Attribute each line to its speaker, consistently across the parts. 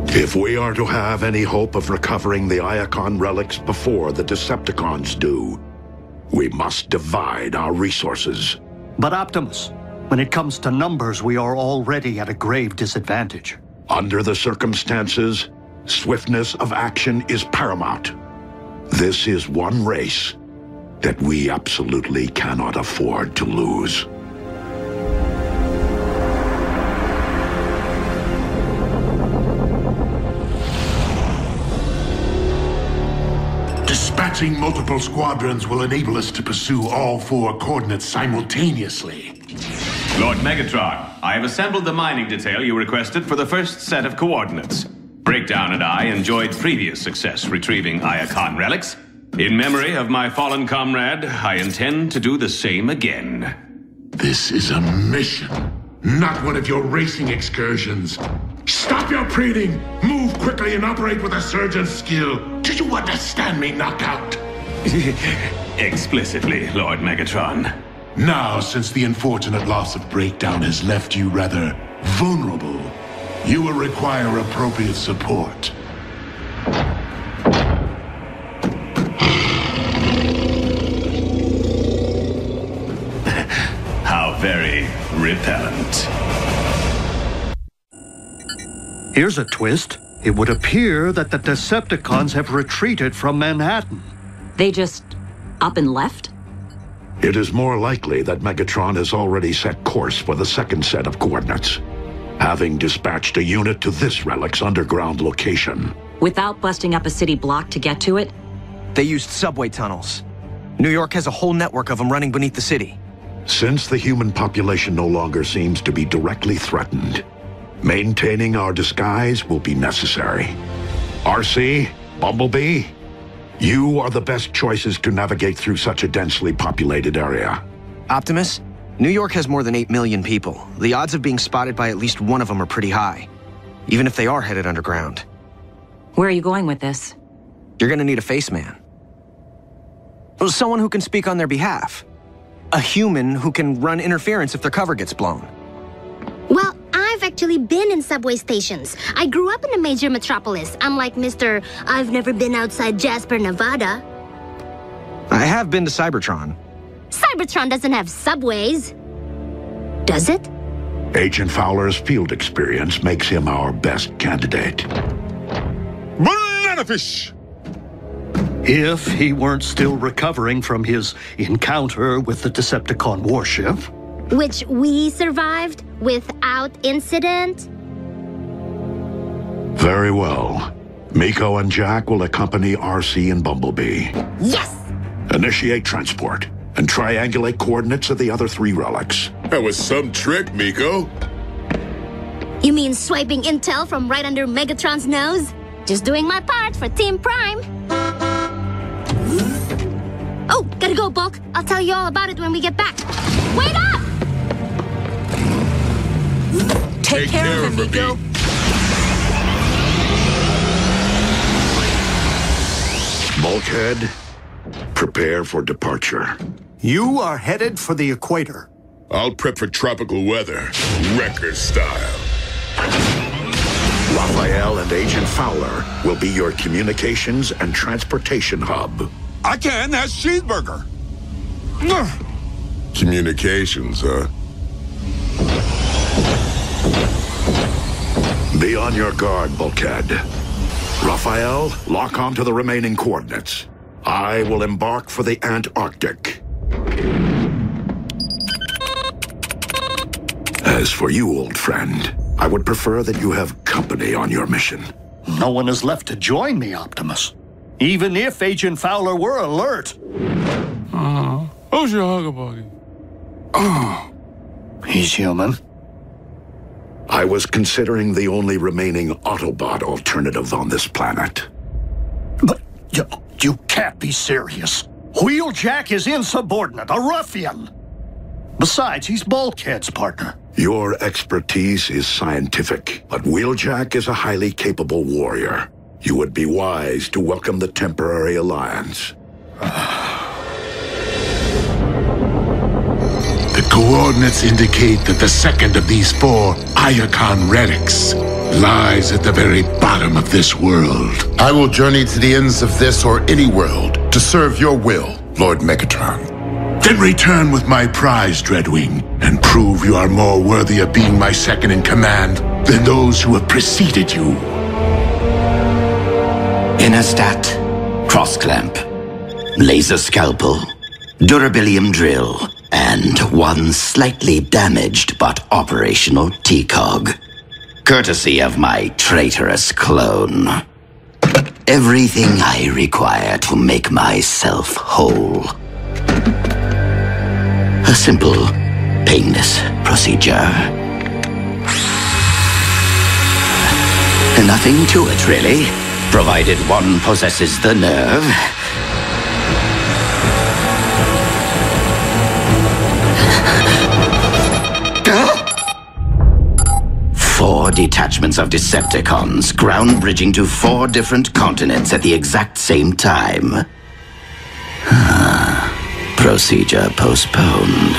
Speaker 1: If we are to have any hope of recovering the Iacon Relics before the Decepticons do, we must divide our resources.
Speaker 2: But Optimus, when it comes to numbers, we are already at a grave disadvantage.
Speaker 1: Under the circumstances, swiftness of action is paramount. This is one race that we absolutely cannot afford to lose.
Speaker 3: Dispatching multiple squadrons will enable us to pursue all 4 coordinates simultaneously.
Speaker 4: Lord Megatron, I have assembled the mining detail you requested for the first set of coordinates. Breakdown and I enjoyed previous success retrieving Iacon Relics. In memory of my fallen comrade, I intend to do the same again.
Speaker 3: This is a mission, not one of your racing excursions. Stop your preening! Move quickly and operate with a surgeon's skill. Do you understand me, Knockout?
Speaker 4: Explicitly, Lord Megatron.
Speaker 3: Now, since the unfortunate loss of Breakdown has left you rather vulnerable, you will require appropriate support.
Speaker 4: How very repellent.
Speaker 2: Here's a twist. It would appear that the Decepticons have retreated from Manhattan.
Speaker 5: They just up and left?
Speaker 1: It is more likely that Megatron has already set course for the second set of coordinates, having dispatched a unit to this relic's underground location.
Speaker 5: Without busting up a city block to get to it?
Speaker 6: They used subway tunnels. New York has a whole network of them running beneath the city.
Speaker 1: Since the human population no longer seems to be directly threatened, maintaining our disguise will be necessary. RC, Bumblebee, you are the best choices to navigate through such a densely populated area.
Speaker 6: Optimus, New York has more than 8 million people. The odds of being spotted by at least one of them are pretty high, even if they are headed underground.
Speaker 5: Where are you going with this?
Speaker 6: You're gonna need a face man. Someone who can speak on their behalf. A human who can run interference if their cover gets blown.
Speaker 7: Well, I've actually been in subway stations. I grew up in a major metropolis, unlike Mr. I've never been outside Jasper, Nevada.
Speaker 6: I have been to Cybertron.
Speaker 7: Cybertron doesn't have subways. Does it?
Speaker 1: Agent Fowler's field experience makes him our best candidate.
Speaker 8: Banana fish!
Speaker 2: If he weren't still recovering from his encounter with the Decepticon warship.
Speaker 7: Which we survived without incident?
Speaker 1: Very well. Miko and Jack will accompany RC and Bumblebee.
Speaker 7: Yes!
Speaker 1: Initiate transport and triangulate coordinates of the other 3 relics.
Speaker 8: That was some trick, Miko.
Speaker 7: You mean swiping intel from right under Megatron's nose? Just doing my part for Team Prime. Oh, gotta go, Bulk. I'll tell you all about it when we get back. Wait up!
Speaker 8: Take care of him, Miko.
Speaker 1: Bulkhead, prepare for departure.
Speaker 2: You are headed for the equator.
Speaker 8: I'll prep for tropical weather, wrecker style.
Speaker 1: Raphael and Agent Fowler will be your communications and transportation hub.
Speaker 8: I can, that's cheeseburger. Communications, huh?
Speaker 1: Be on your guard, Bulkhead. Raphael, lock on to the remaining coordinates. I will embark for the Antarctic. As for you, old friend, I would prefer that you have company on your mission.
Speaker 2: No one is left to join me, Optimus. Even if Agent Fowler were alert.
Speaker 9: Who's your hugger buddy?
Speaker 2: Oh, he's human.
Speaker 1: I was considering the only remaining Autobot alternative on this planet.
Speaker 2: But you can't be serious. Wheeljack is insubordinate, a ruffian. Besides, he's Bulkhead's partner.
Speaker 1: Your expertise is scientific, but Wheeljack is a highly capable warrior. You would be wise to welcome the temporary alliance.
Speaker 3: The coordinates indicate that the second of these 4 Iacon Relics lies at the very bottom of this world.
Speaker 8: I will journey to the ends of this or any world to serve your will, Lord Megatron.
Speaker 3: Then return with my prize, Dreadwing, and prove you are more worthy of being my second in command than those who have preceded you.
Speaker 10: Interstat, cross-clamp, laser scalpel, durabilium drill, and one slightly damaged but operational T-cog. Courtesy of my traitorous clone. Everything I require to make myself whole. A simple, painless procedure. Nothing to it, really, provided one possesses the nerve. 4 detachments of Decepticons, ground bridging to 4 different continents at the exact same time. Procedure postponed.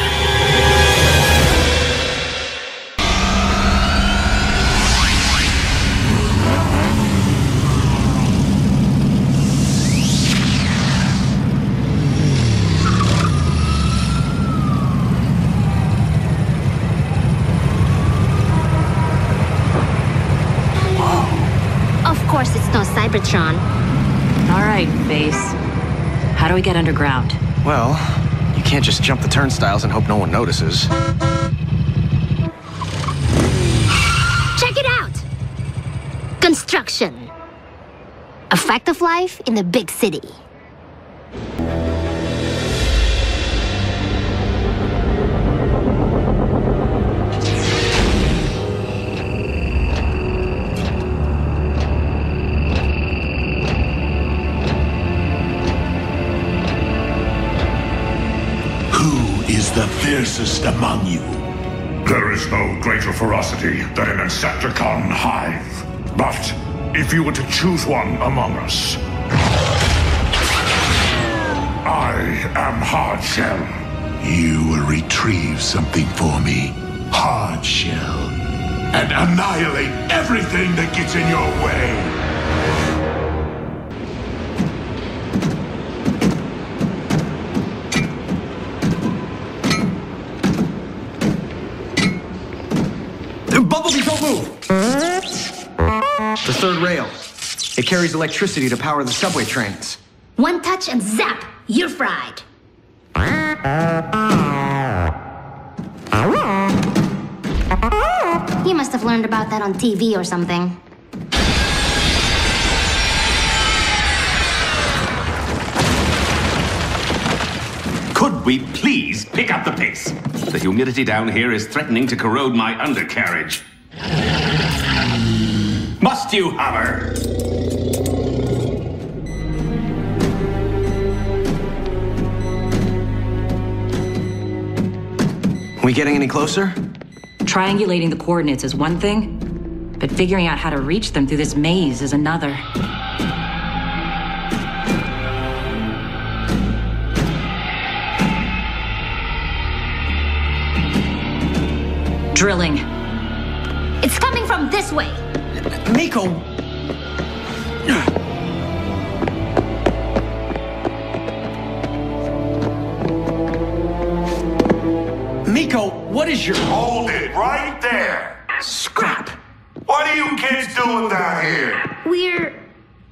Speaker 7: Of course it's no Cybertron.
Speaker 5: All right, Face. How do we get underground?
Speaker 6: Well, you can't just jump the turnstiles and hope no one notices.
Speaker 7: Check it out! Construction. A fact of life in the big city.
Speaker 3: The fiercest among you.
Speaker 11: There is no greater ferocity than an Insecticon hive. But if you were to choose one among us, I am Hardshell.
Speaker 3: You will retrieve something for me, Hardshell, and annihilate everything that gets in your way.
Speaker 6: Bumblebee, don't move! The third rail. It carries electricity to power the subway trains.
Speaker 7: One touch and zap, you're fried. You must have learned about that on TV or something.
Speaker 4: Could we please pick up the pace? The humidity down here is threatening to corrode my undercarriage. Must you hover?
Speaker 6: We getting any closer?
Speaker 5: Triangulating the coordinates is one thing, but figuring out how to reach them through this maze is another. Drilling.
Speaker 7: It's coming from this way.
Speaker 6: Miko! Miko, what is your...
Speaker 11: Hold it right there.
Speaker 6: Scrap.
Speaker 11: What are you kids doing down here?
Speaker 7: We're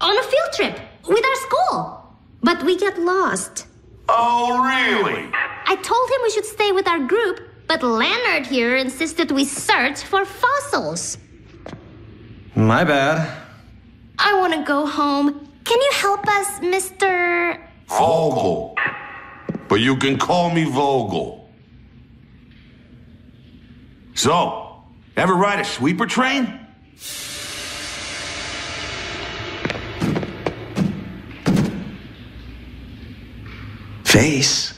Speaker 7: on a field trip with our school, but we got lost.
Speaker 11: Oh, really?
Speaker 7: I told him we should stay with our group, but Leonard here insisted we search for fossils.
Speaker 6: My bad.
Speaker 7: I want to go home. Can you help us, Mr.
Speaker 11: Vogel. But you can call me Vogel. So, ever ride a sweeper train?
Speaker 10: Face.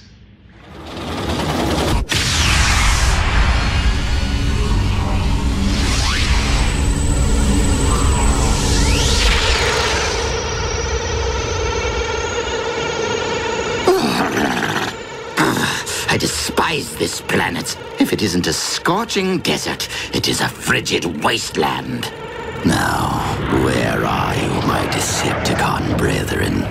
Speaker 10: I despise this planet. If it isn't a scorching desert, it is a frigid wasteland. Now, where are you, my Decepticon brethren?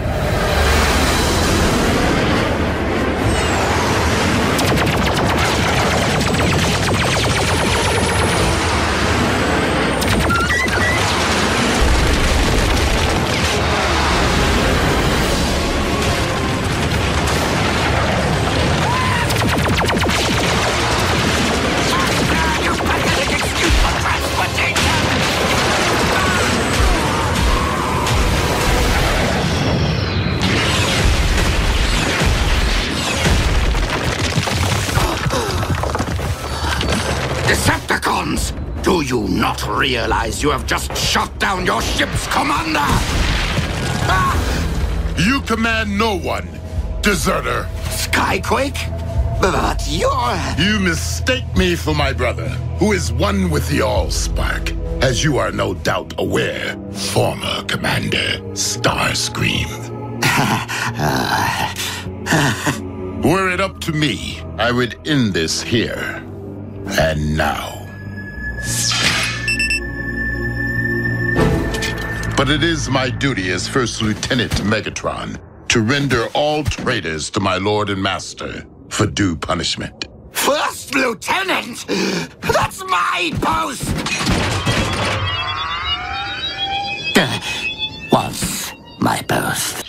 Speaker 10: Decepticons! Do you not realize you have just shot down your ship's commander?
Speaker 8: You command no one, deserter.
Speaker 10: Skyquake? But you're...
Speaker 8: You mistake me for my brother, who is one with the Allspark, as you are no doubt aware, former Commander Starscream. Were it up to me, I would end this here. And now. But it is my duty as First Lieutenant Megatron to render all traitors to my Lord and Master for due punishment.
Speaker 10: First Lieutenant? That's my post! Was my post.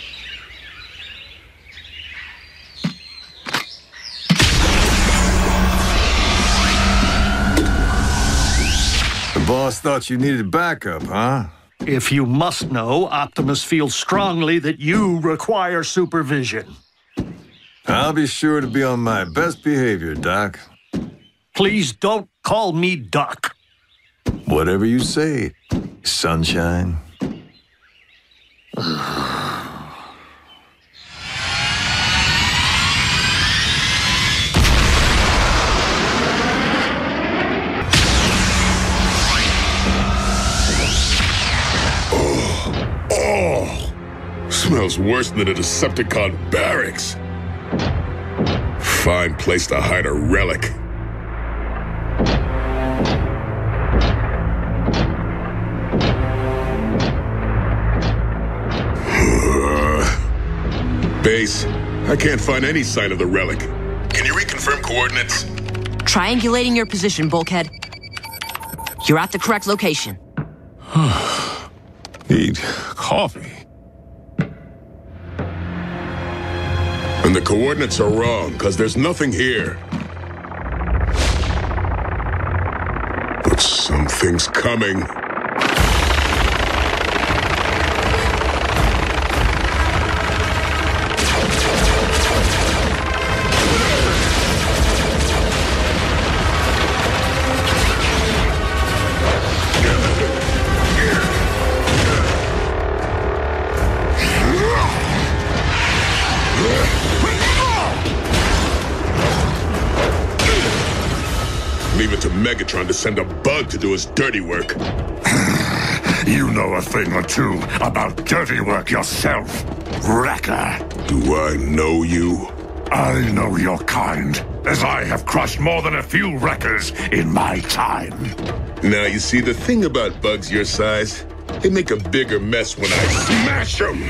Speaker 12: The boss thought you needed backup, huh?
Speaker 2: If you must know, Optimus feels strongly that you require supervision.
Speaker 12: I'll be sure to be on my best behavior, Doc.
Speaker 2: Please don't call me Doc.
Speaker 12: Whatever you say, sunshine.
Speaker 11: Smells worse than a Decepticon barracks. Fine place to hide a relic. Base, I can't find any sign of the relic. Can you reconfirm coordinates?
Speaker 13: Triangulating your position, Bulkhead. You're at the correct location.
Speaker 11: Need coffee. And the coordinates are wrong, because there's nothing here. But something's coming. Leave it to Megatron to send a bug to do his dirty work.
Speaker 3: You know a thing or two about dirty work yourself, Wrecker.
Speaker 11: Do I know you?
Speaker 3: I know your kind, as I have crushed more than a few wreckers in my time.
Speaker 11: Now, you see, the thing about bugs your size, they make a bigger mess when I smash them.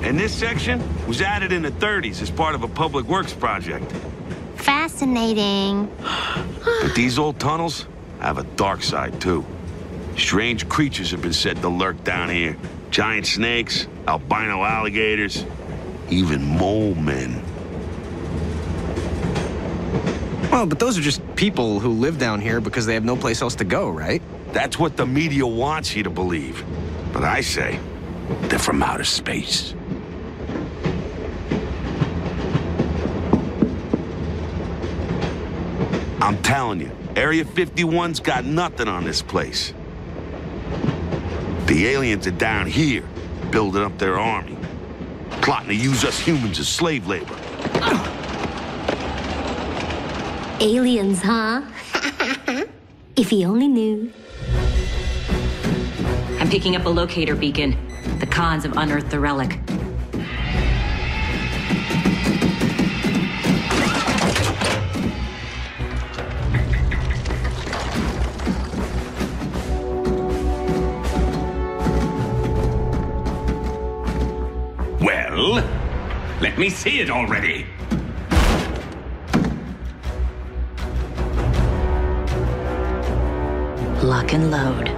Speaker 14: And this section was added in the 30s as part of a public works project.
Speaker 7: Fascinating.
Speaker 14: But these old tunnels have a dark side, too. Strange creatures have been said to lurk down here. Giant snakes, albino alligators, even mole men.
Speaker 6: Well, but those are just people who live down here because they have no place else to go, right?
Speaker 14: That's what the media wants you to believe. But I say, they're from outer space. I'm telling you, Area 51's got nothing on this place. The aliens are down here, building up their army, plotting to use us humans as slave labor.
Speaker 7: Aliens, huh? If he only knew.
Speaker 5: I'm picking up a locator beacon. The Khans have unearthed the relic.
Speaker 4: Well, let me see it already.
Speaker 5: Lock and load.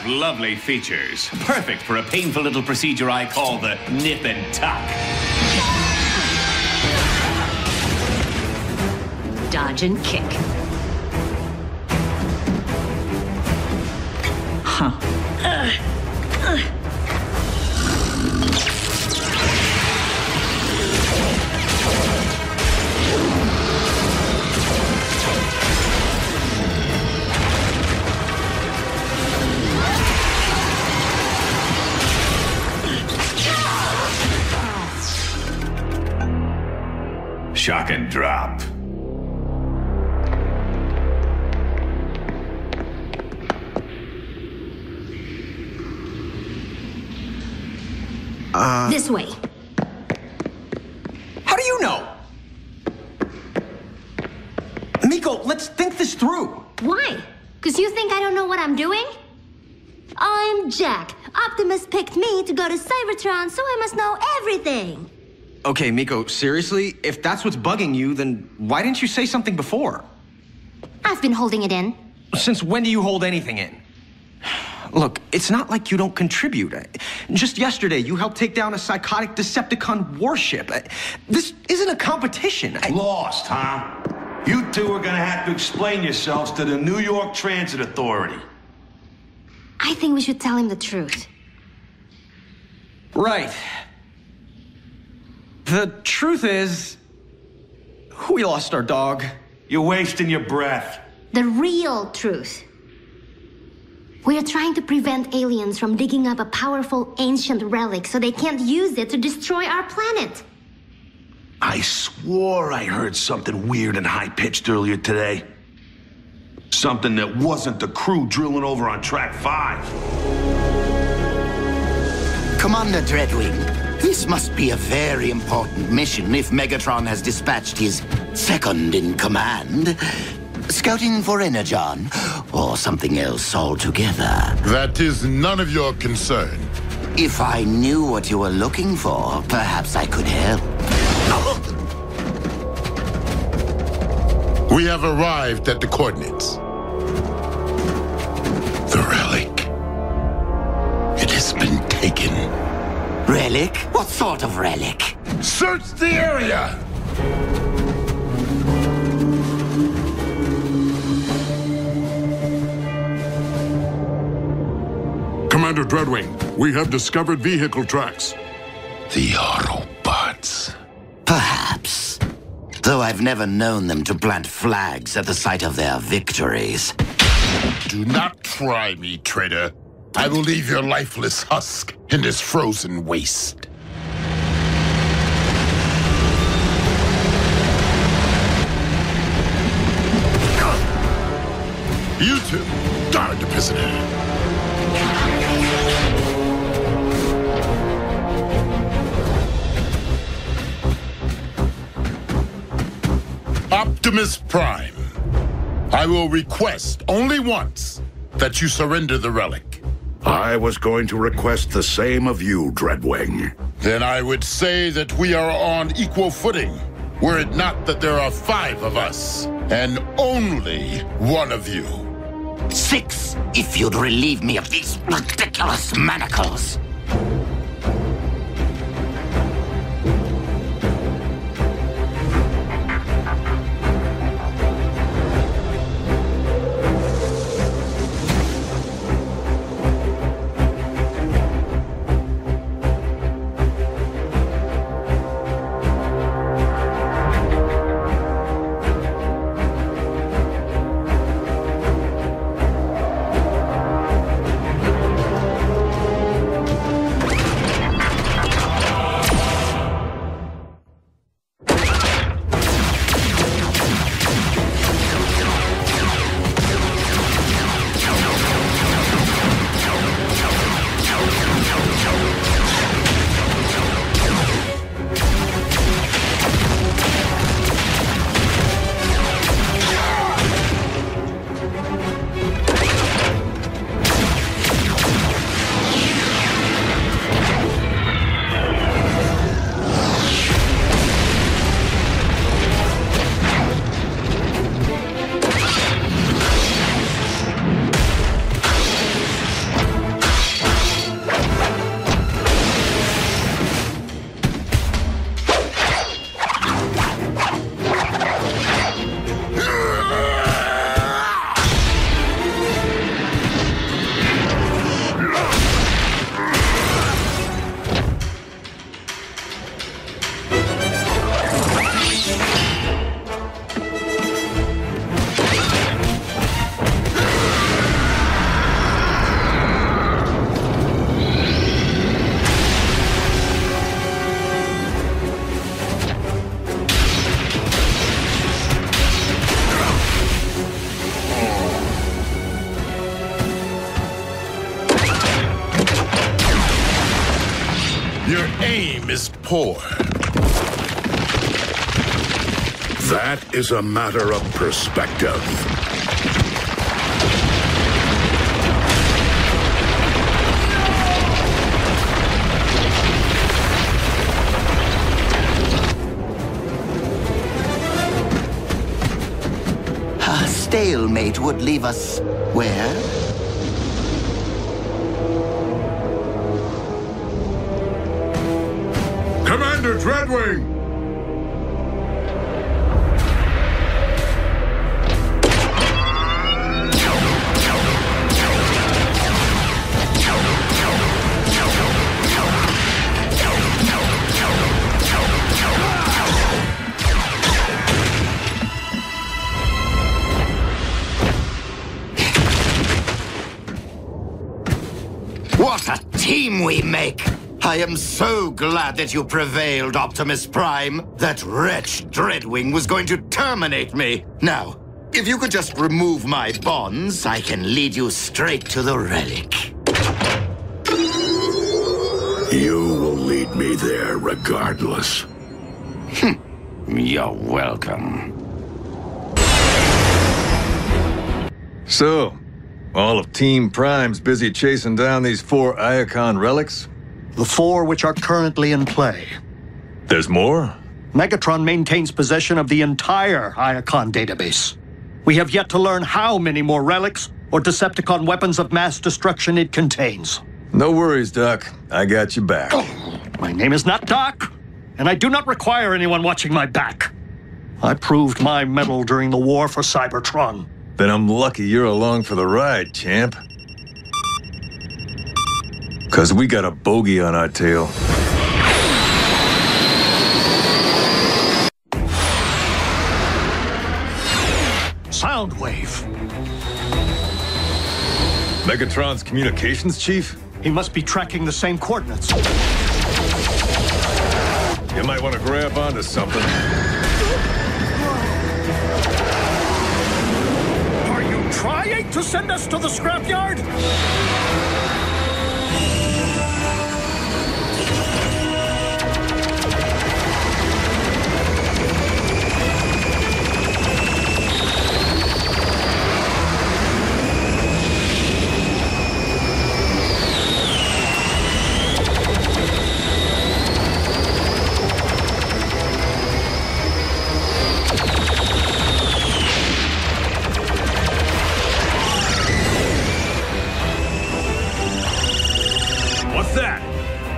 Speaker 4: Lovely features. Perfect for a painful little procedure I call the nip and tuck.
Speaker 5: Dodge and kick. Huh.
Speaker 4: Shock and drop.
Speaker 7: This way.
Speaker 6: How do you know? Miko, let's think this through.
Speaker 7: Why? Because you think I don't know what I'm doing? I'm Jack. Optimus picked me to go to Cybertron, so I must know everything.
Speaker 6: Okay, Miko, seriously? If that's what's bugging you, then why didn't you say something before?
Speaker 7: I've been holding it in.
Speaker 6: Since when do you hold anything in? Look, it's not like you don't contribute. Just yesterday, you helped take down a psychotic Decepticon warship. This isn't a competition.
Speaker 14: Lost, huh? You two are gonna have to explain yourselves to the New York Transit Authority.
Speaker 7: I think we should tell him the truth.
Speaker 6: Right. The truth is, we lost our dog.
Speaker 14: You're wasting your breath.
Speaker 7: The real truth. We are trying to prevent aliens from digging up a powerful ancient relic so they can't use it to destroy our planet.
Speaker 14: I swore I heard something weird and high-pitched earlier today. Something that wasn't the crew drilling over on Track 5.
Speaker 10: Commander Dreadwing, this must be a very important mission if Megatron has dispatched his second-in-command. Scouting for Energon, or something else altogether.
Speaker 8: That is none of your concern.
Speaker 10: If I knew what you were looking for, perhaps I could help.
Speaker 8: We have arrived at the coordinates. The relic. It has been taken.
Speaker 10: Relic? What sort of relic?
Speaker 8: Search the area!
Speaker 11: Commander Dreadwing, we have discovered vehicle tracks.
Speaker 8: The Autobots.
Speaker 10: Perhaps. Though I've never known them to plant flags at the site of their victories.
Speaker 8: Do not try me, traitor. I will leave your lifeless husk in this frozen waste. You two, guard the prisoner. Optimus Prime, I will request only once that you surrender the relic.
Speaker 1: I was going to request the same of you, Dreadwing.
Speaker 8: Then I would say that we are on equal footing, were it not that there are 5 of us, and only one of you.
Speaker 10: 6, if you'd relieve me of these ridiculous manacles.
Speaker 8: Your aim is poor.
Speaker 1: That is a matter of perspective.
Speaker 10: A stalemate would leave us where?
Speaker 3: Commander Dreadwing!
Speaker 10: What a team we make! I am so glad that you prevailed, Optimus Prime. That wretch Dreadwing was going to terminate me. Now, if you could just remove my bonds, I can lead you straight to the relic.
Speaker 1: You will lead me there regardless.
Speaker 10: You're welcome.
Speaker 12: So, all of Team Prime's busy chasing down these 4 Iacon Relics?
Speaker 2: The 4 which are currently in play.
Speaker 12: There's more?
Speaker 2: Megatron maintains possession of the entire Iacon database. We have yet to learn how many more relics or Decepticon weapons of mass destruction it contains.
Speaker 12: No worries, Doc. I got you back.
Speaker 2: My name is not Doc, and I do not require anyone watching my back. I proved my mettle during the war for Cybertron.
Speaker 12: Then I'm lucky you're along for the ride, champ. 'Cause we got a bogey on our tail.
Speaker 2: Soundwave.
Speaker 12: Megatron's communications chief?
Speaker 2: He must be tracking the same coordinates.
Speaker 12: You might want to grab onto something.
Speaker 2: Are you trying to send us to the scrapyard?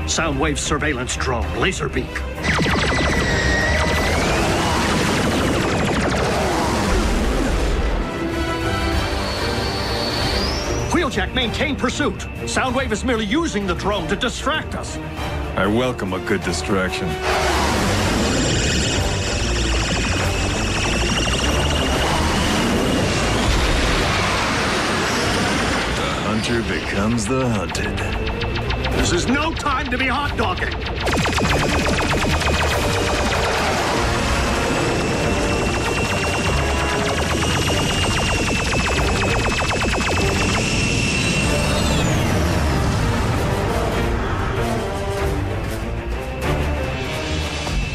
Speaker 2: Soundwave surveillance drone, Laserbeak. Wheeljack, maintain pursuit. Soundwave is merely using the drone to distract us.
Speaker 12: I welcome a good distraction. The hunter becomes the hunted.
Speaker 2: This is no time to be hot-dogging.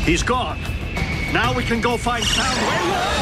Speaker 2: He's gone. Now we can go find Soundwave.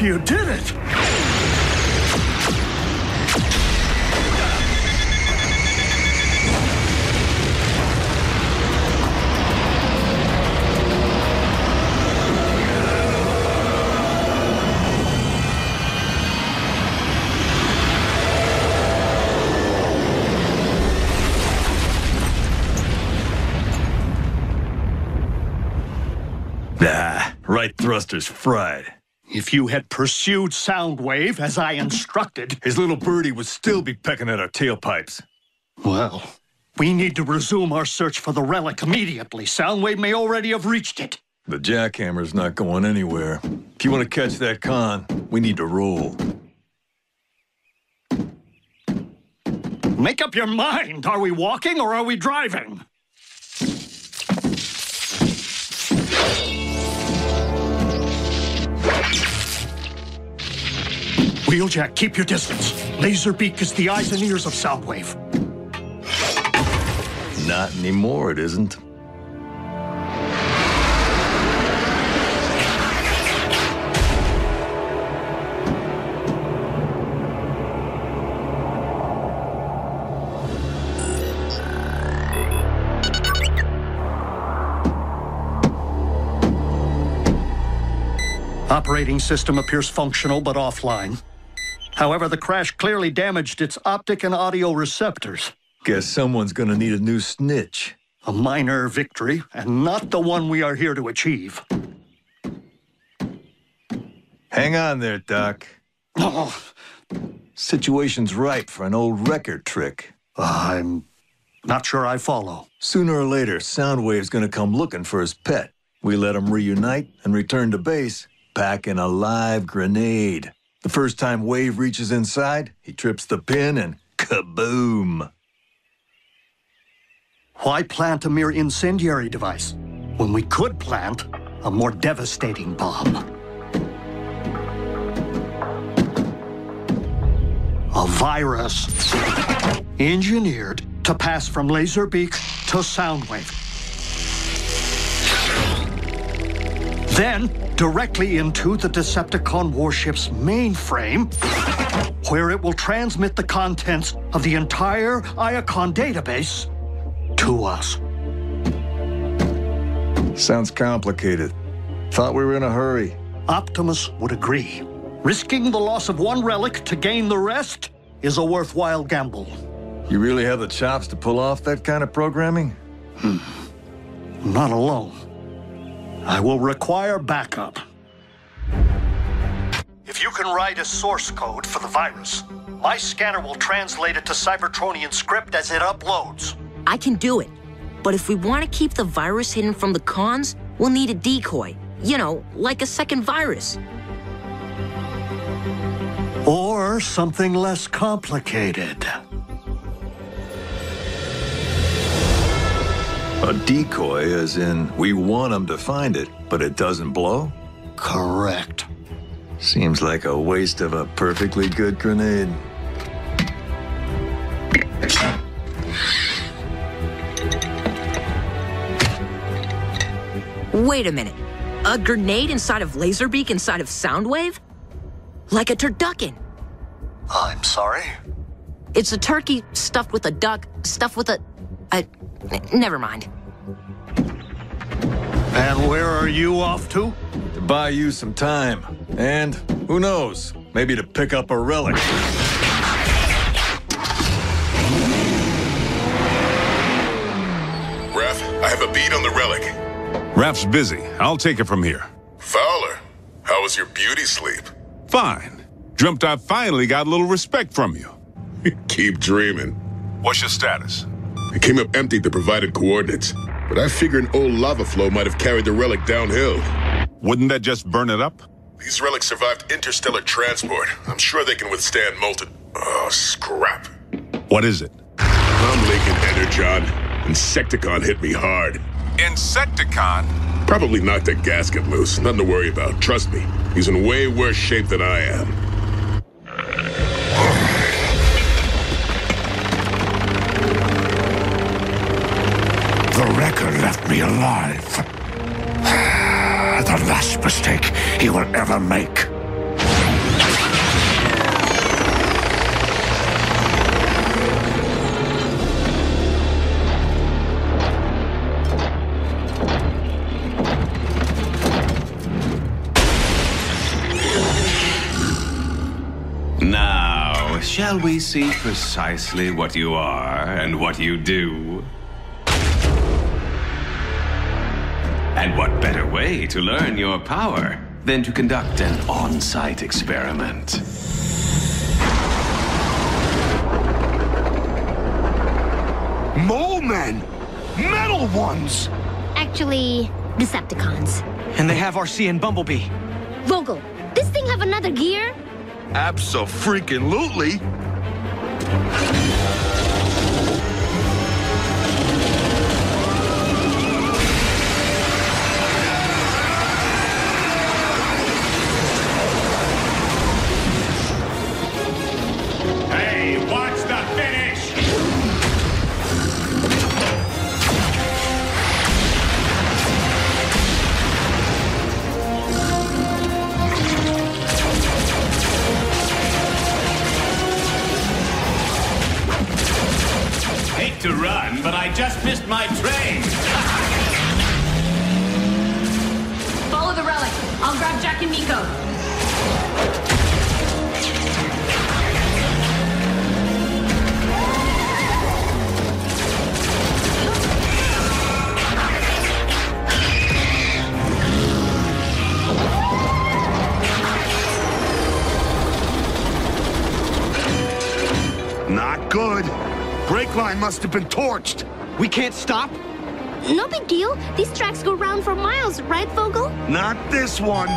Speaker 2: You did it!
Speaker 12: Right thruster's fried.
Speaker 2: If you had pursued Soundwave as I instructed...
Speaker 12: His little birdie would still be pecking at our tailpipes.
Speaker 2: Well, we need to resume our search for the relic immediately. Soundwave may already have reached it.
Speaker 12: The jackhammer's not going anywhere. If you want to catch that con, we need to roll.
Speaker 2: Make up your mind. Are we walking or are we driving? Wheeljack, keep your distance. Laserbeak is the eyes and ears of Soundwave.
Speaker 12: Not anymore, it isn't.
Speaker 2: Operating system appears functional but offline. However, the crash clearly damaged its optic and audio receptors.
Speaker 12: Guess someone's gonna need a new snitch.
Speaker 2: A minor victory, and not the one we are here to achieve.
Speaker 12: Hang on there, Doc.
Speaker 2: Oh.
Speaker 12: Situation's ripe for an old record trick.
Speaker 2: I'm not sure I follow.
Speaker 12: Sooner or later, Soundwave's gonna come looking for his pet. We let him reunite and return to base, packing a live grenade. The first time Wave reaches inside, he trips the pin and kaboom!
Speaker 2: Why plant a mere incendiary device when we could plant a more devastating bomb? A virus engineered to pass from Laserbeak to Soundwave. Then, directly into the Decepticon warship's mainframe, where it will transmit the contents of the entire Iacon database to us.
Speaker 12: Sounds complicated. Thought we were in a hurry.
Speaker 2: Optimus would agree. Risking the loss of one relic to gain the rest is a worthwhile gamble.
Speaker 12: You really have the chops to pull off that kind of programming?
Speaker 2: Not alone. I will require backup. If you can write a source code for the virus, my scanner will translate it to Cybertronian script as it uploads.
Speaker 13: I can do it. But if we want to keep the virus hidden from the cons, we'll need a decoy. You know, like a second virus.
Speaker 2: Or something less complicated.
Speaker 12: A decoy, as in we want them to find it, but it doesn't blow?
Speaker 2: Correct.
Speaker 12: Seems like a waste of a perfectly good grenade.
Speaker 13: Wait a minute. A grenade inside of Laserbeak inside of Soundwave? Like a turducken.
Speaker 2: I'm sorry?
Speaker 13: It's a turkey stuffed with a duck, stuffed with a... Never mind.
Speaker 2: And where are you off to?
Speaker 12: To buy you some time. And, who knows, maybe to pick up a relic.
Speaker 11: Raph, I have a beat on the relic.
Speaker 15: Raph's busy. I'll take it from here.
Speaker 11: Fowler, how was your beauty sleep?
Speaker 15: Fine. Dreamt I finally got a little respect from you.
Speaker 11: Keep dreaming.
Speaker 15: What's your status?
Speaker 11: It came up empty at the provided coordinates, but I figure an old lava flow might have carried the relic downhill.
Speaker 15: Wouldn't that just burn it up?
Speaker 11: These relics survived interstellar transport. I'm sure they can withstand molten... Oh, scrap.
Speaker 15: What is it?
Speaker 11: I'm leaking energon. Insecticon hit me hard.
Speaker 15: Insecticon?
Speaker 11: Probably knocked a gasket loose. Nothing to worry about. Trust me. He's in way worse shape than I am.
Speaker 3: The Wrecker left me alive. The last mistake he will ever make.
Speaker 4: Now, shall we see precisely what you are and what you do? And what better way to learn your power than to conduct an on-site experiment?
Speaker 6: Mole men! Metal ones!
Speaker 7: Actually, Decepticons.
Speaker 6: And they have RC and Bumblebee.
Speaker 7: Vogel, this thing have another gear?
Speaker 14: Abso-freaking-lutely.
Speaker 11: Hey, watch the finish!
Speaker 4: Hate to run, but I just missed my train.
Speaker 5: Follow the relic. I'll grab Jack and Miko.
Speaker 14: Not good. Brake line must have been torched.
Speaker 6: We can't stop?
Speaker 7: No big deal. These tracks go round for miles, right, Vogel?
Speaker 14: Not this one.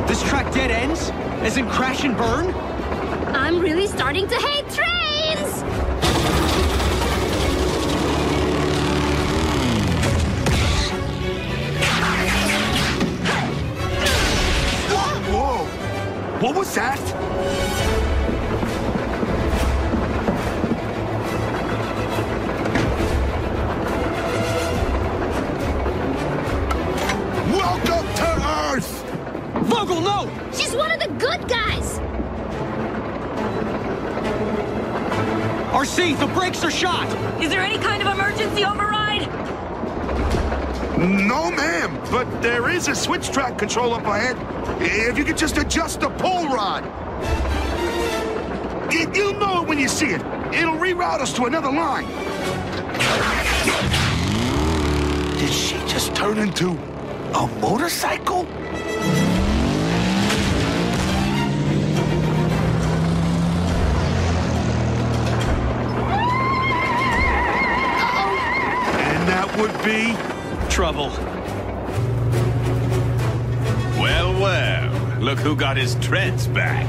Speaker 6: This track dead ends? As in crash and burn?
Speaker 7: I'm really starting to hate trains!
Speaker 16: was that? Welcome to Earth!
Speaker 6: Vogel, no!
Speaker 7: She's one of the good guys!
Speaker 6: RC, the brakes are shot!
Speaker 5: Is there any kind of emergency override?
Speaker 16: No, ma'am, but there is a switch track control up ahead. If you could just adjust the pull rod. You'll know it when you see it. It'll reroute us to another line. Did she just turn into a motorcycle? And that would be
Speaker 6: trouble.
Speaker 4: Well, well, look who got his treads back.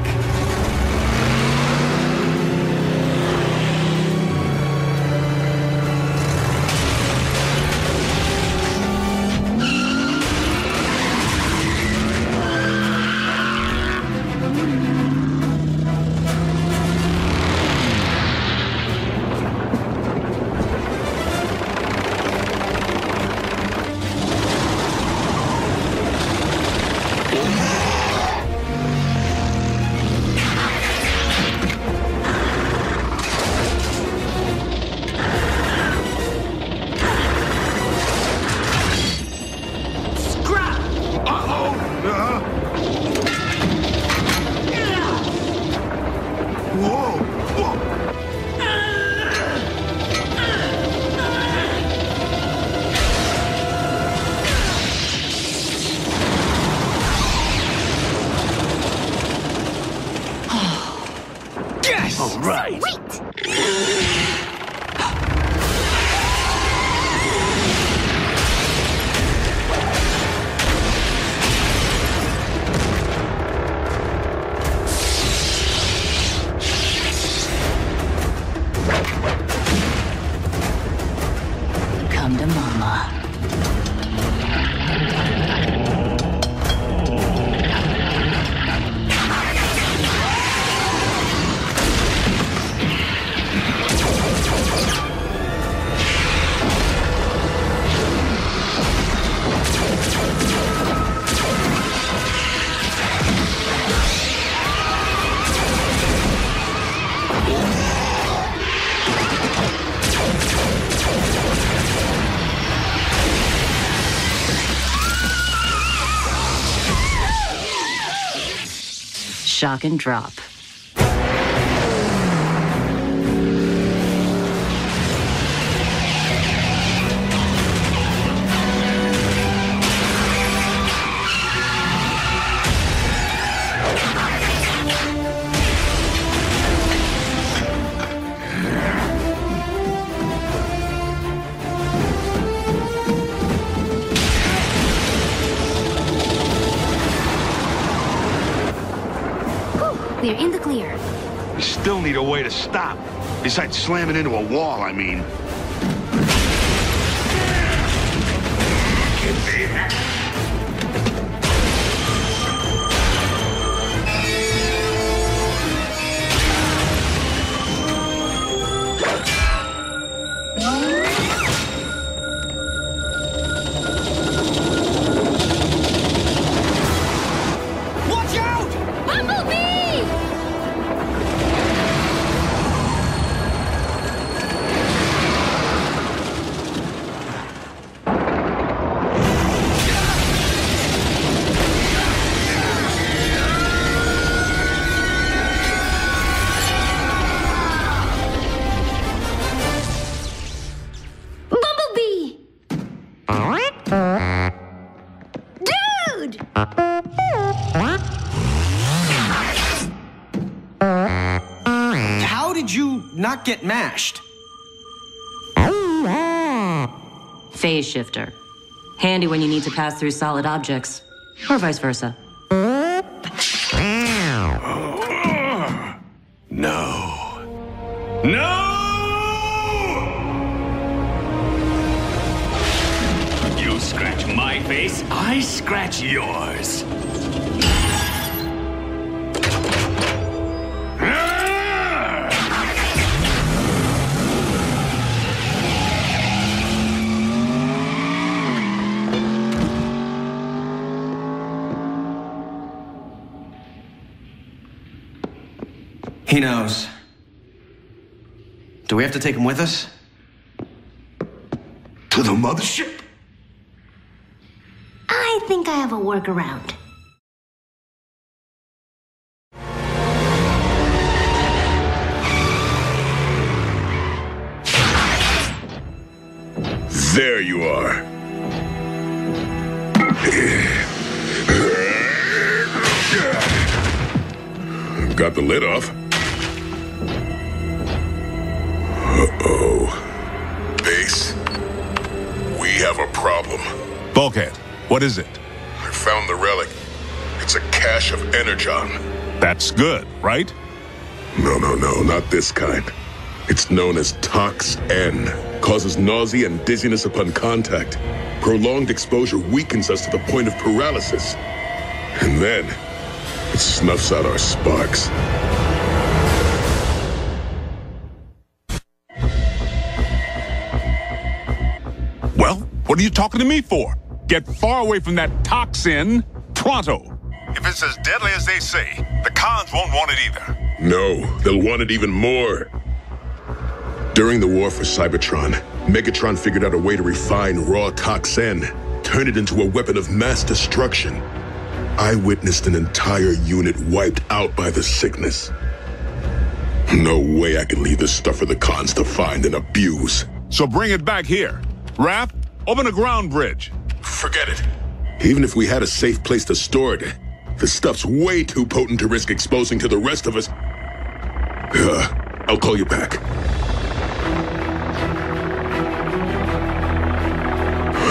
Speaker 5: Come to mama. Shock and drop.
Speaker 7: We're in the clear.
Speaker 16: We still need a way to stop. Besides slamming into a wall, I mean.
Speaker 6: Watch out!
Speaker 7: Bumblebee! Bumblebee! Dude!
Speaker 6: How did you not get mashed?
Speaker 5: Phase shifter. Handy when you need to pass through solid objects. Or vice versa.
Speaker 4: No. No! You scratch my face, I scratch yours.
Speaker 6: He knows. Do we have to take him with us?
Speaker 14: To the mothership?
Speaker 7: I think I have a workaround.
Speaker 3: There you are. Got the lid off. Uh-oh. Base, we have a problem.
Speaker 15: Bulkhead, what is it?
Speaker 3: I found the relic. It's a cache of energon.
Speaker 15: That's good, right?
Speaker 3: No, not this kind. It's known as Tox-N. Causes nausea and dizziness upon contact. Prolonged exposure weakens us to the point of paralysis. And then, it snuffs out our sparks.
Speaker 15: Well, what are you talking to me for? Get far away from that toxin, pronto. If it's as deadly as they say, the cons won't want it either.
Speaker 3: No, they'll want it even more. During the war for Cybertron, Megatron figured out a way to refine raw Toxin, turn it into a weapon of mass destruction. I witnessed an entire unit wiped out by the sickness. No way I can leave this stuff for the cons to find and abuse.
Speaker 15: So bring it back here. Raph, open a ground bridge.
Speaker 3: Forget it. Even if we had a safe place to store it, the stuff's way too potent to risk exposing to the rest of us. I'll call you back.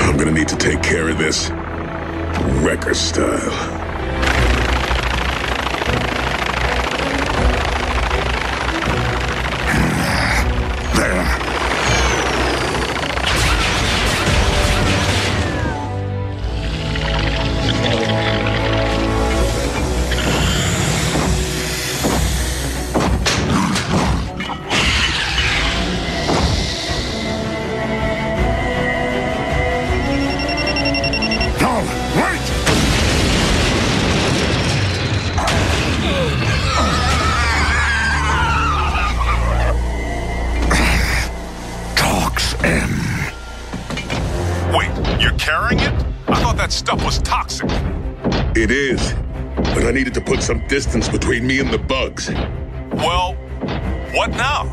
Speaker 3: I'm gonna need to take care of this. Wrecker style.
Speaker 15: Stuff was toxic.
Speaker 3: It is, but I needed to put some distance between me and the bugs.
Speaker 15: Well, what now?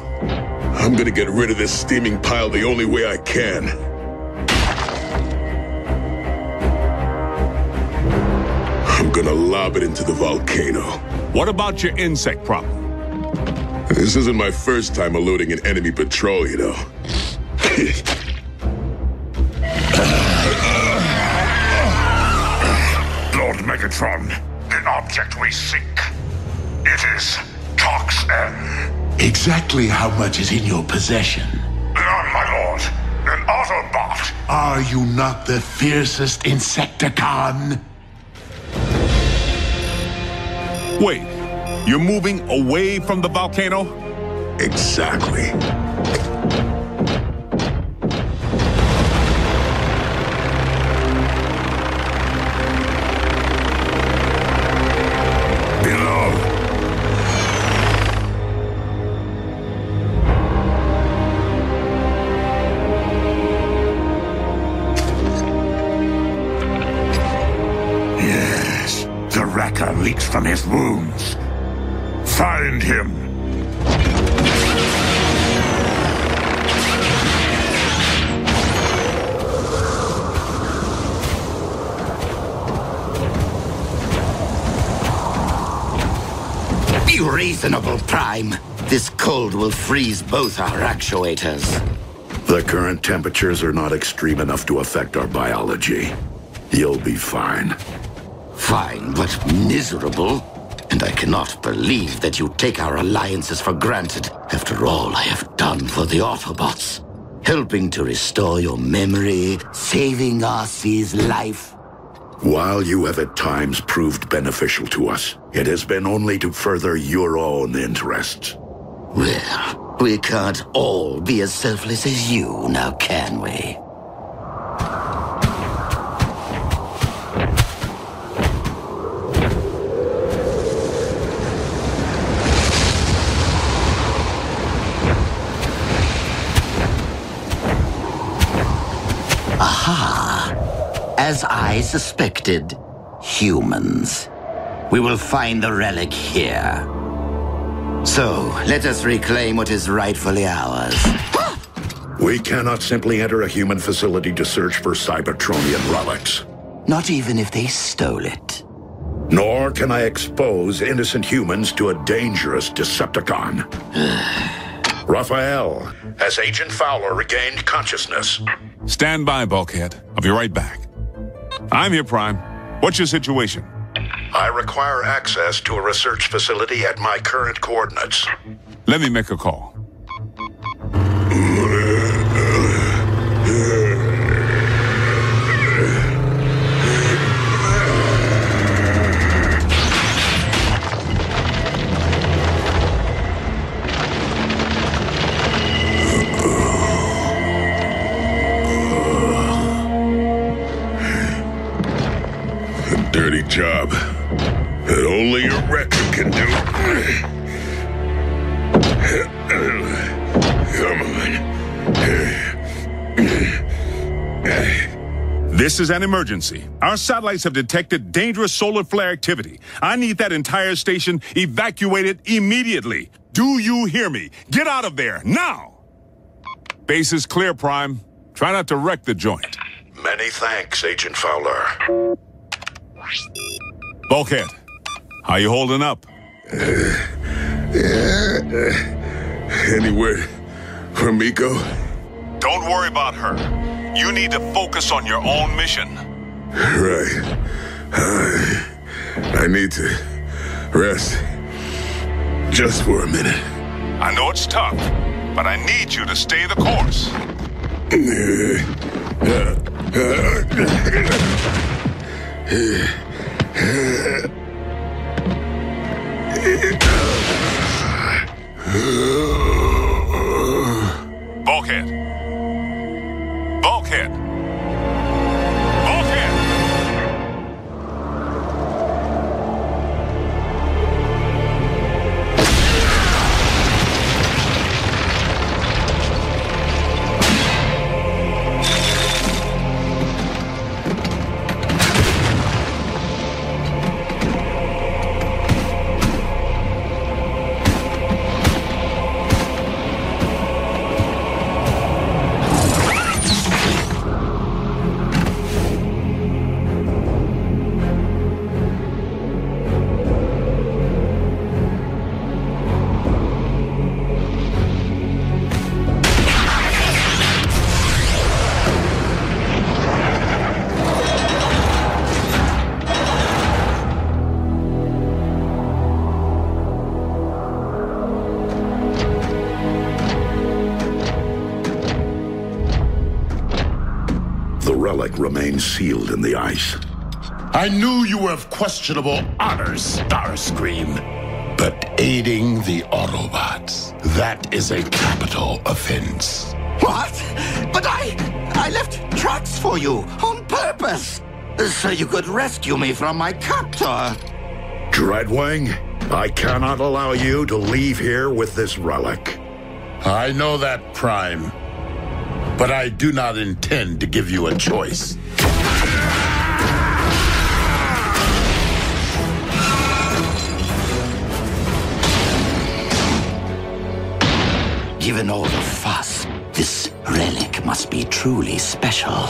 Speaker 3: I'm gonna get rid of this steaming pile the only way I can. I'm gonna lob it into the volcano.
Speaker 15: What about your insect problem?
Speaker 3: This isn't my first time eluding an enemy patrol, you know.
Speaker 11: Megatron, the object we seek. It is Tox-N.
Speaker 14: Exactly how much is in your possession?
Speaker 11: None, my lord. An Autobot.
Speaker 14: Are you not the fiercest Insecticon?
Speaker 15: Wait, you're moving away from the volcano?
Speaker 3: Exactly.
Speaker 11: Leaks from his wounds. Find him.
Speaker 10: Be reasonable, Prime. This cold will freeze both our actuators.
Speaker 1: The current temperatures are not extreme enough to affect our biology. You'll be fine.
Speaker 10: Fine, but miserable. And I cannot believe that you take our alliances for granted after all I have done for the Autobots. Helping to restore your memory, saving Arcee's life.
Speaker 1: While you have at times proved beneficial to us, it has been only to further your own interests.
Speaker 10: Well, we can't all be as selfless as you, now can we? As I suspected, humans. We will find the relic here. So, let us reclaim what is rightfully ours.
Speaker 1: We cannot simply enter a human facility to search for Cybertronian relics.
Speaker 10: Not even if they stole it.
Speaker 1: Nor can I expose innocent humans to a dangerous Decepticon. Raphael, has Agent Fowler regained consciousness?
Speaker 15: Stand by, Bulkhead. I'll be right back. I'm here, Prime. What's your situation?
Speaker 1: I require access to a research facility at my current coordinates.
Speaker 15: Let me make a call.
Speaker 3: Dirty job that only a record can do. Come on.
Speaker 15: This is an emergency. Our satellites have detected dangerous solar flare activity. I need that entire station evacuated immediately. Do you hear me? Get out of there, now! Base is clear, Prime. Try not to wreck the joint.
Speaker 1: Many thanks, Agent Fowler.
Speaker 15: Bulkhead, how you holding up?
Speaker 3: Any word from Miko?
Speaker 15: Don't worry about her. You need to focus on your own mission.
Speaker 3: Right. I need to rest just for a minute.
Speaker 15: I know it's tough, but I need you to stay the course. Bulkhead. Bulkhead. Bulkhead.
Speaker 1: Remains sealed in the ice.
Speaker 8: I knew you were of questionable honors, Starscream. But aiding the Autobots, that is a capital offense.
Speaker 10: What? But I left tracks for you on purpose, so you could rescue me from my captor.
Speaker 1: Dreadwing, I cannot allow you to leave here with this relic.
Speaker 8: I know that, Prime. But I do not intend to give you a choice.
Speaker 10: Given all the fuss, this relic must be truly special.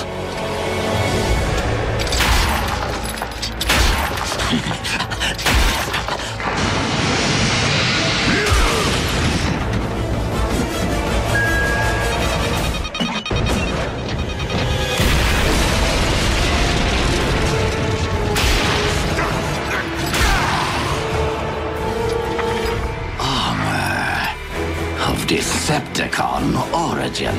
Speaker 10: Decepticon origin.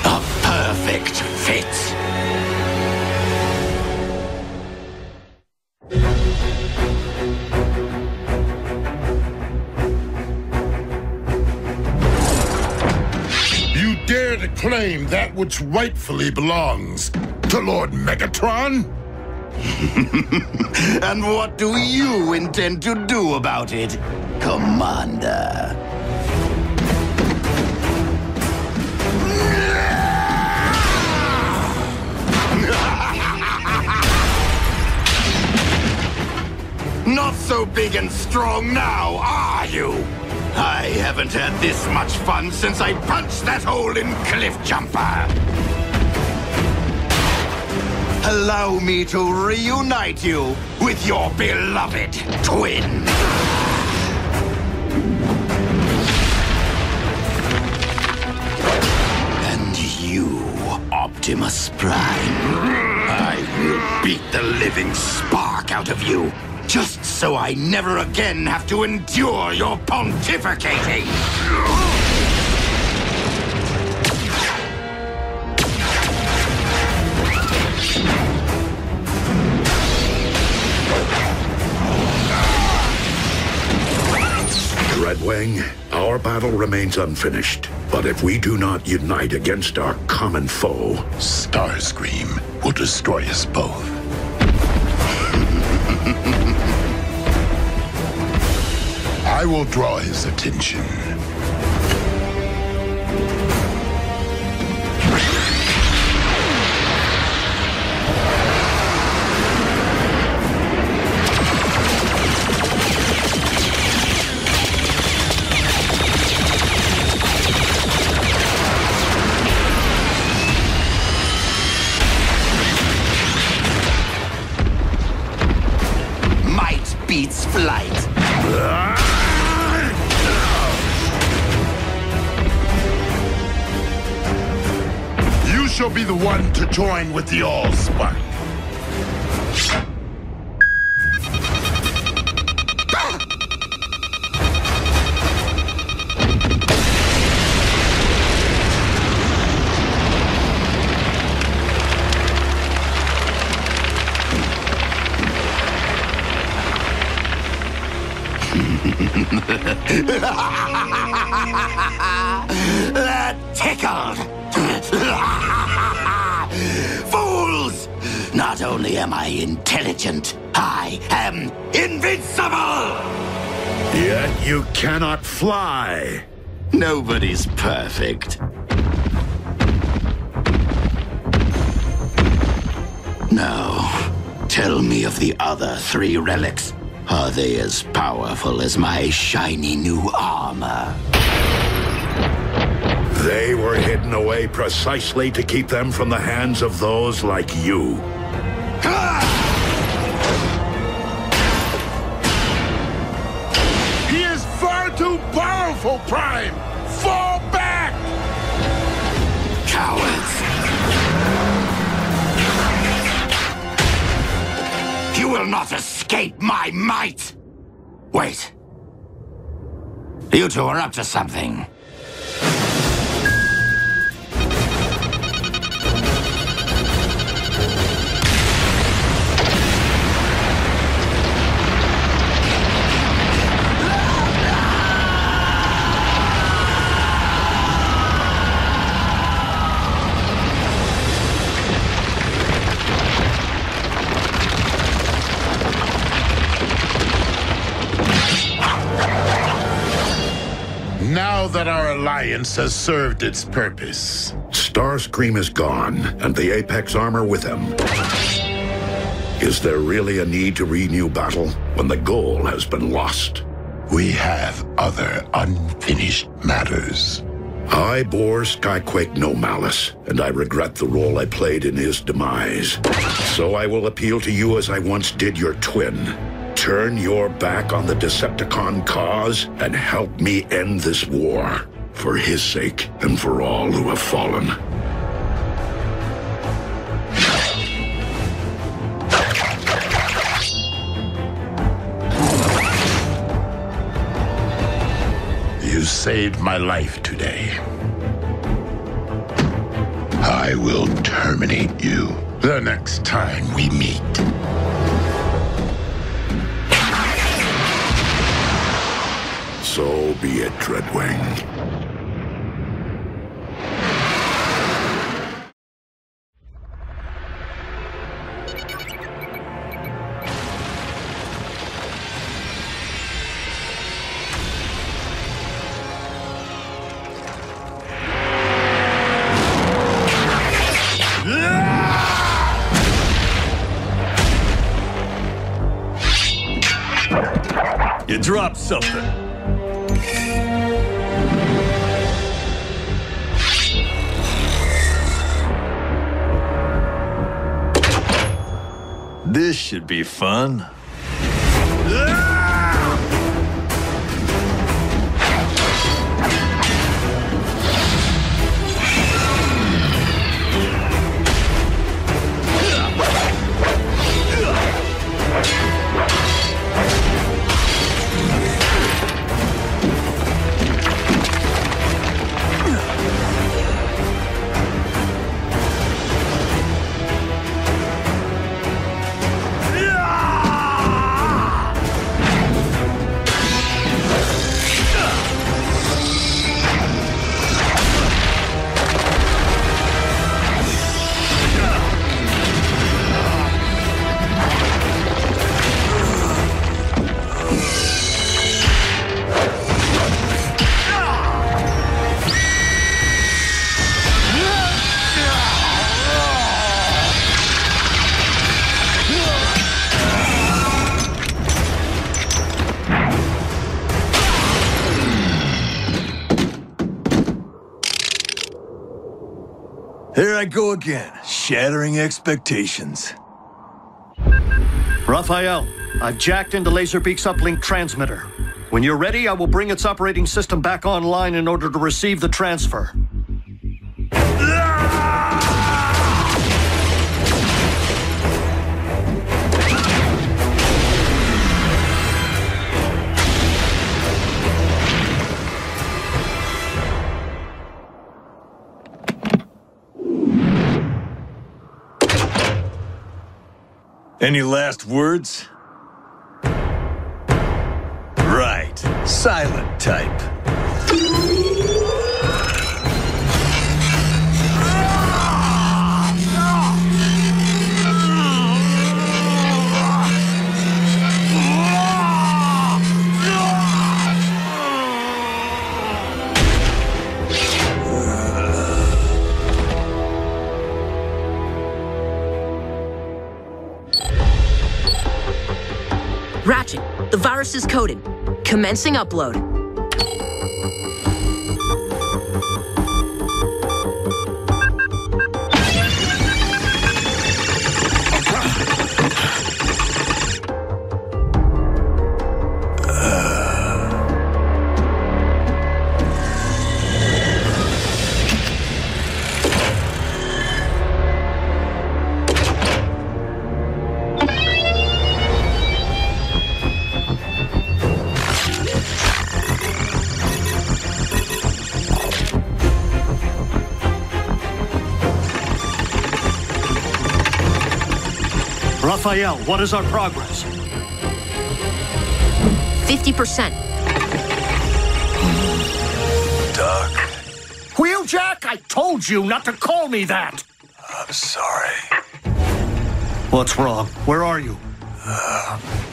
Speaker 10: A perfect fit.
Speaker 8: You dare to claim that which rightfully belongs to Lord Megatron?
Speaker 10: And what do you intend to do about it, Commander? Not so big and strong now, are you? I haven't had this much fun since I punched that hole in Cliff Jumper. Allow me to reunite you with your beloved twin. And you, Optimus Prime, I will beat the living spark out of you, just so I never again have to endure your pontificating.
Speaker 1: Dreadwing, our battle remains unfinished. But if we do not unite against our common foe,
Speaker 8: Starscream will destroy us both. I will draw his attention.
Speaker 10: Might beats flight.
Speaker 8: You shall be the one to join with the Allspark.
Speaker 10: That tickled! Fools! Not only am I intelligent, I am invincible!
Speaker 1: yet you cannot fly.
Speaker 10: Nobody's perfect. Now, tell me of the other 3 relics. Are they as powerful as my shiny new armor?
Speaker 1: They were hidden away precisely to keep them from the hands of those like you.
Speaker 8: He is far too powerful, Prime! Fall back!
Speaker 10: Cowards! You will not escape my might! Wait. You two are up to something.
Speaker 8: Now that our alliance has served its purpose.
Speaker 1: Starscream is gone, and the Apex armor with him. Is there really a need to renew battle when the goal has been lost?
Speaker 8: We have other unfinished matters.
Speaker 1: I bore Skyquake no malice, and I regret the role I played in his demise. So I will appeal to you as I once did your twin. Turn your back on the Decepticon cause and help me end this war. For his sake and for all who have fallen.
Speaker 8: You saved my life today. I will terminate you the next time we meet.
Speaker 1: So be it, Dreadwing.
Speaker 12: You dropped something. This should be fun. Here I go again, shattering expectations.
Speaker 2: Raphael, I've jacked into Laserbeak's uplink transmitter. When you're ready, I will bring its operating system back online in order to receive the transfer.
Speaker 12: Any last words? Right. Silent type.
Speaker 13: Ratchet, the virus is coded. Commencing upload.
Speaker 2: Raphael, what is our progress?
Speaker 13: 50%.
Speaker 12: Doc.
Speaker 2: Wheeljack, I told you not to call me that!
Speaker 12: I'm sorry.
Speaker 2: What's wrong? Where are you?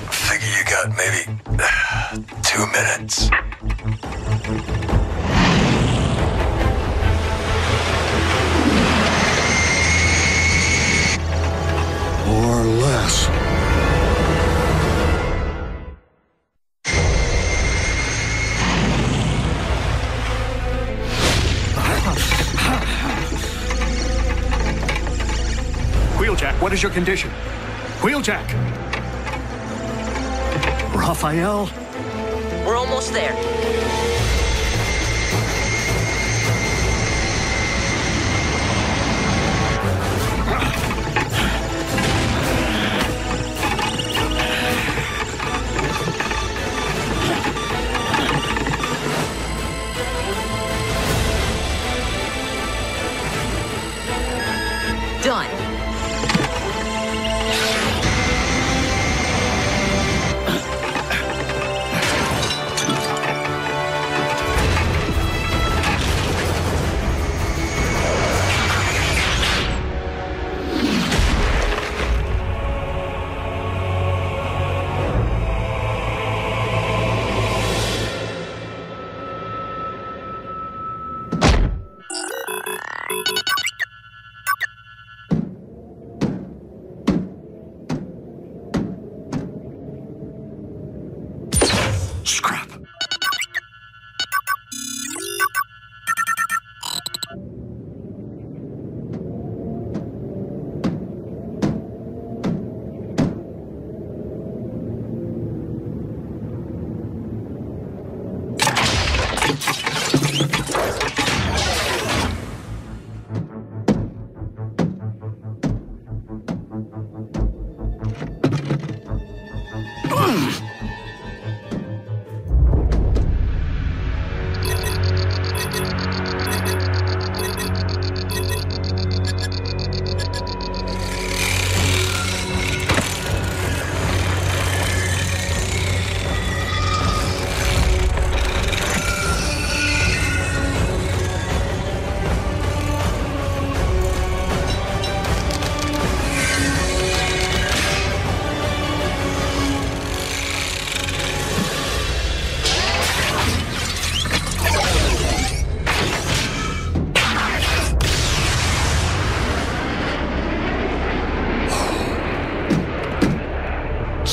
Speaker 12: Figure you got maybe 2 minutes.
Speaker 2: Or less. Wheeljack, what is your condition? Wheeljack! Raphael?
Speaker 13: We're almost there.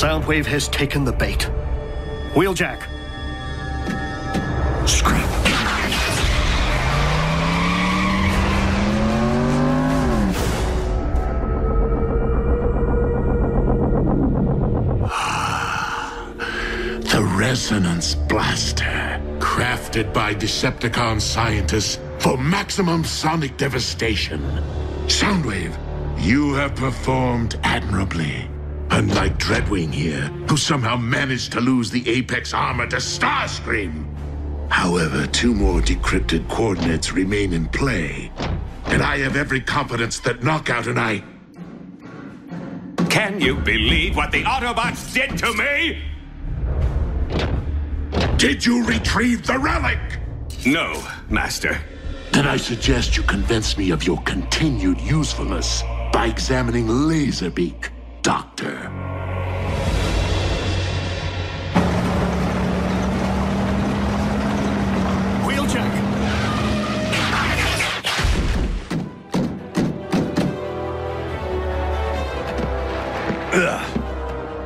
Speaker 2: Soundwave has taken the bait. Wheeljack. Scream.
Speaker 8: The Resonance Blaster, crafted by Decepticon scientists for maximum sonic devastation. Soundwave, you have performed admirably. Unlike Dreadwing here, who somehow managed to lose the Apex armor to Starscream. However, 2 more decrypted coordinates remain in play, and I have every confidence that Knockout and I...
Speaker 4: Can you believe what the Autobots did to me?
Speaker 8: Did you retrieve the relic?
Speaker 4: No, Master.
Speaker 8: Then I suggest you convince me of your continued usefulness by examining Laserbeak, Doctor.
Speaker 2: Wheeljack!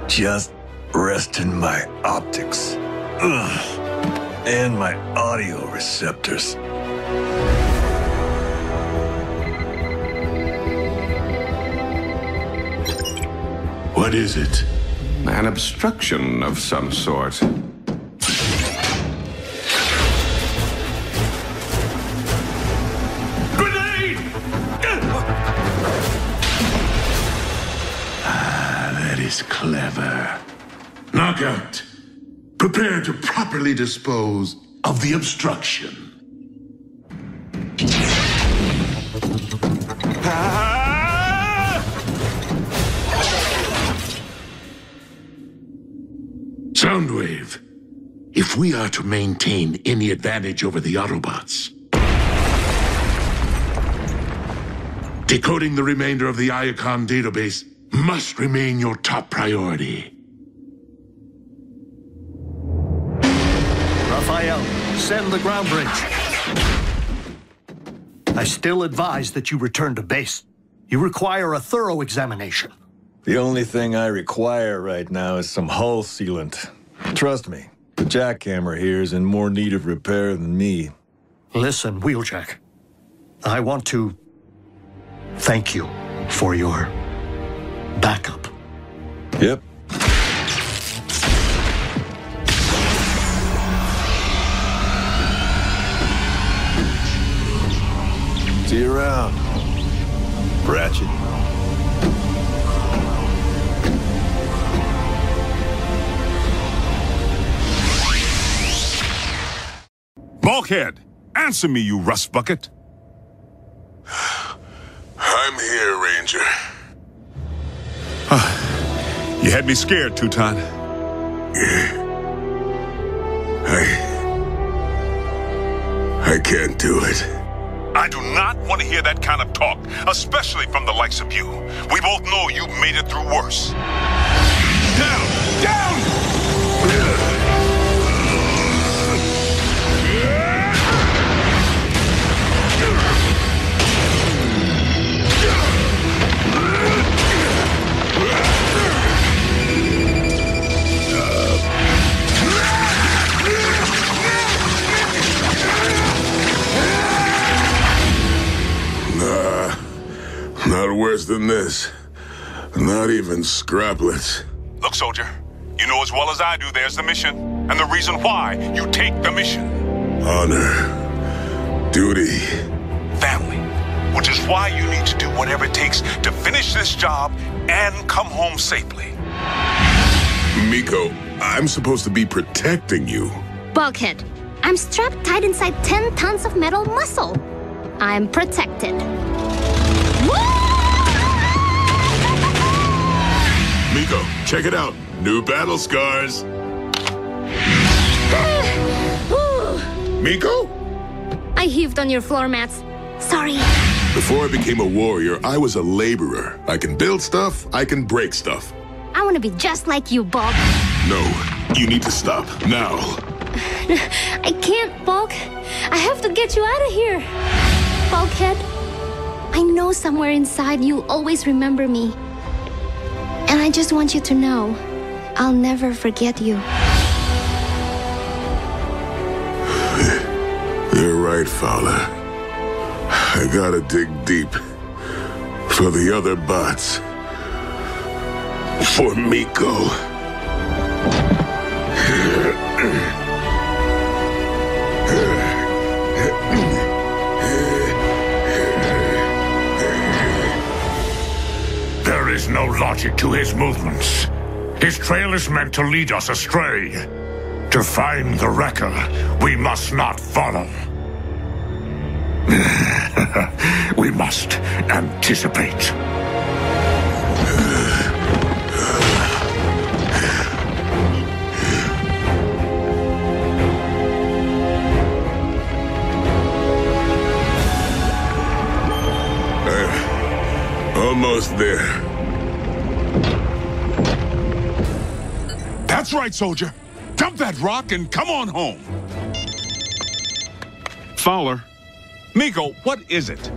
Speaker 12: Just resting my optics. And my audio receptors.
Speaker 8: What is it?
Speaker 4: An obstruction of some sort. Grenade!
Speaker 8: That is clever. Knockout, prepare to properly dispose of the obstruction. Soundwave, if we are to maintain any advantage over the Autobots, decoding the remainder of the Iacon database must remain your top priority.
Speaker 2: Raphael, send the ground bridge. I still advise that you return to base. You require a thorough examination.
Speaker 12: The only thing I require right now is some hull sealant. Trust me, the jackhammer here is in more need of repair than me.
Speaker 2: Listen, Wheeljack. I want to thank you for your backup.
Speaker 12: Yep. See you around, Ratchet.
Speaker 15: Bulkhead, answer me, you rust bucket.
Speaker 3: I'm here, Ranger.
Speaker 15: You had me scared, Teuton.
Speaker 3: I can't do it.
Speaker 15: I do not want to hear that kind of talk, especially from the likes of you. We both know you made it through worse. Down! Down!
Speaker 3: Not worse than this. Not even scraplets.
Speaker 15: Look, soldier, you know as well as I do there's the mission, and the reason why you take the mission.
Speaker 3: Honor. Duty.
Speaker 15: Family. Which is why you need to do whatever it takes to finish this job and come home safely.
Speaker 3: Miko, I'm supposed to be protecting you.
Speaker 7: Bulkhead, I'm strapped tight inside 10 tons of metal muscle. I'm protected.
Speaker 3: Miko, check it out. New battle scars. Miko?
Speaker 7: I heaved on your floor mats. Sorry.
Speaker 3: Before I became a warrior, I was a laborer. I can build stuff, I can break stuff.
Speaker 7: I want to be just like you, Bulk.
Speaker 3: No, you need to stop, now.
Speaker 7: I can't, Bulk. I have to get you out of here. Bulkhead, I know somewhere inside you always remember me. And I just want you to know I'll never forget you.
Speaker 3: You're right, Fowler. I gotta dig deep. For the other bots. For Miko.
Speaker 11: There is no logic to his movements. His trail is meant to lead us astray. To find the Wrecker, we must not follow. We must anticipate.
Speaker 3: Almost there.
Speaker 15: That's right, soldier. Dump that rock and come on home. Fowler. Miko, what is it?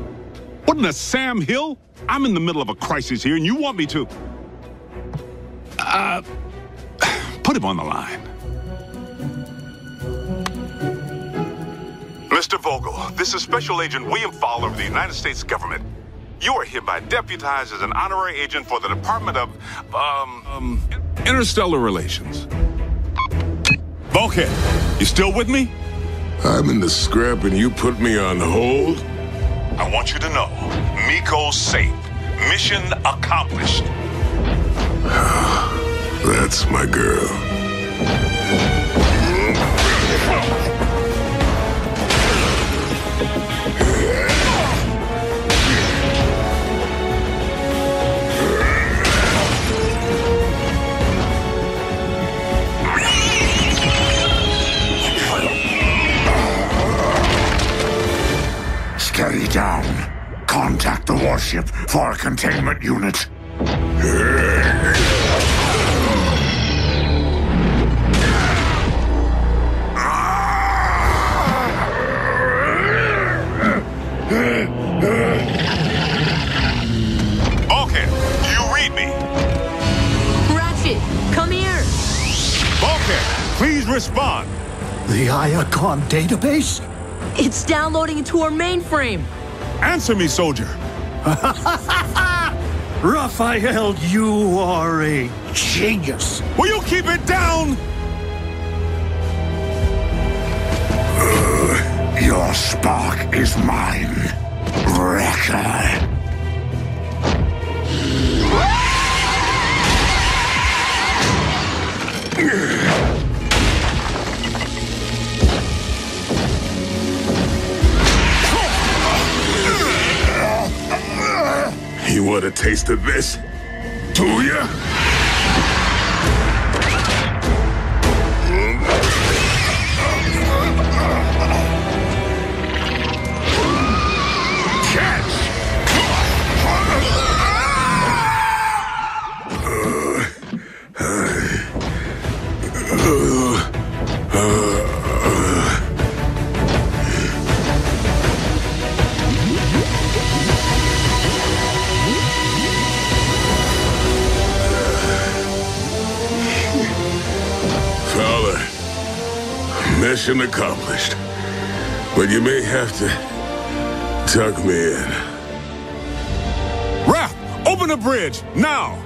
Speaker 15: What in the Sam Hill? I'm in the middle of a crisis here and you want me to... put him on the line. Mr. Vogel, this is Special Agent William Fowler of the United States government. You are hereby deputized as an honorary agent for the Department of, Interstellar Relations. Bulkhead, you still with me?
Speaker 3: I'm in the scrap and you put me on hold?
Speaker 15: I want you to know, Miko's safe. Mission accomplished.
Speaker 3: That's my girl.
Speaker 11: Stay down. Contact the warship for a containment unit.
Speaker 15: Bulkhead, do you read me?
Speaker 13: Ratchet, come here!
Speaker 15: Bulkhead, please respond.
Speaker 2: The Iacon database?
Speaker 13: It's downloading into our mainframe.
Speaker 15: Answer me, soldier.
Speaker 2: Raphael, you are a genius.
Speaker 15: Will you keep it down?
Speaker 11: Your spark is mine, Wrecker.
Speaker 3: You want a taste of this? Do ya? Mission accomplished. But you may have to tuck me in.
Speaker 15: Raph, open the bridge, now!